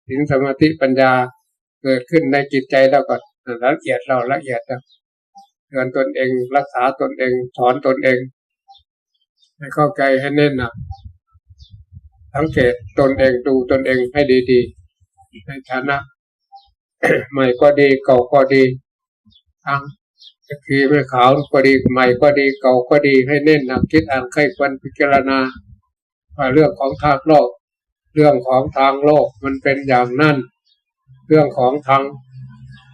ศีลสมาธิปัญญาเกิดขึ้นในจิตใจแล้วก็ละเอียดแล้วเตือนตนเองรักษาตนเองสอนตนเองให้เข้าใจให้แน่นหนักสังเกตตนเองดูตนเองให้ดีๆในฐานะ ใหม่ก็ดีเก่าก็ดีทั้งจะคือไม่ขาวก็ดีใหม่ก็ดีเก่าก็ดีให้เน้นหนักคิดอ่านใคร่ควรพิจารณาว่าเรื่องของทางโลกเรื่องของทางโลกมันเป็นอย่างนั้นเรื่องของทาง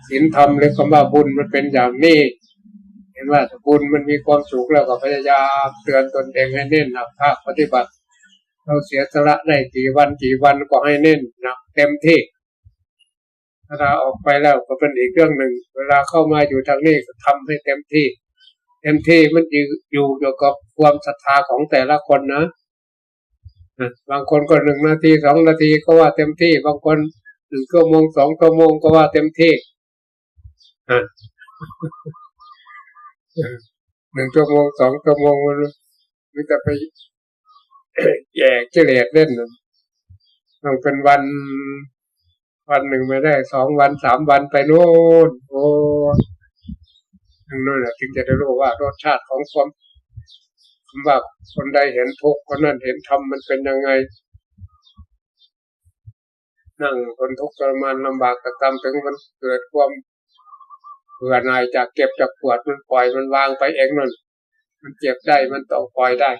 ศีลธรรมหรือคำว่าบุญมันเป็นอย่างนี้เห็นว่าบุญมันมีความสุขแล้วก็พยายามเตือนตนเองให้เน้นหนักภาคปฏิบัติเราเสียสละได้กี่วันก็ให้เน้นหนักเต็มที่เวลาออกไปแล้วก็เป็นอีกเรื่องหนึ่งเวลาเข้ามาอยู่ทางนี้ก็ทำให้เต็มที่มันอยู่กับความศรัทธาของแต่ละคนนะบางคนก็1 นาที2 นาทีก็ว่าเต็มที่บางคน1 ชั่วโมง2 ชั่วโมงก็ว่าเต็มที่1 ชั่วโมง2 ชั่วโมงมันจะไปแย่กิเลสเล่นต้องเป็นวันหนึ่งไม่ได้2 วัน3 วันไปโน่นโอ้นั่นแหละจึงจะได้รู้ว่ารสชาติของความว่าคนใดเห็นทุกข์คนนั้นเห็นธรรมมันเป็นยังไงนั่งคนทุกข์ทรมานลำบากกระทำถึงมันเกิดความเบื่อหน่ายจากเก็บจากปวดมันปล่อยมันวางไปเองนั่นมันเจ็บได้มันต้องปล่อยได้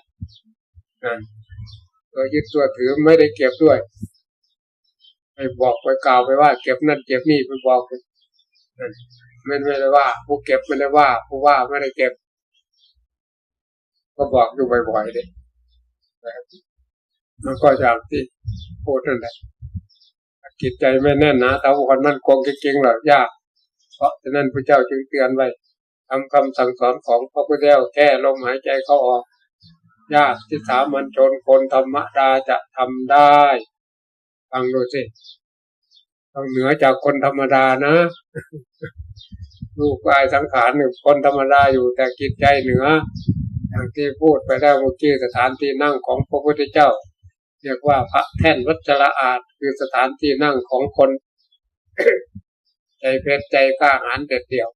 ตัวยึดตัวถือไม่ได้เก็บด้วยไปบอกไปกล่าวไปว่าเก็บนั่นเก็บนี่ไปบอกไม่ได้ว่าผู้เก็บไม่ได้ว่าผู้ว่าไม่ได้เก็บก็บอกอยู่บ่อยๆเลยมันก็อย่างที่พูดนั่นแหละจิตใจไม่แน่นนะถ้าคนมั่นคงจริงๆหรอกยากเพราะฉะนั้นพระเจ้าจึงเตือนไว้ทำคำสั่งสอนของพระพุทธเจ้าแค่ลมหายใจเข้าออกยากที่สามัญชนคนธรรมดาจะทำได้ฟังดูสิต้องเหนือจากคนธรรมดานะรูปกายสังขารหนึ่งคนธรรมดาอยู่แต่จิตใจเหนืออย่างที่พูดไปแล้วเมื่อกี้สถานที่นั่งของพระพุทธเจ้าเรียกว่าพระแท่นวัชระอาจคือสถานที่นั่งของคน ใจเพชรใจกล้าหาญเด็ดเดี่ยว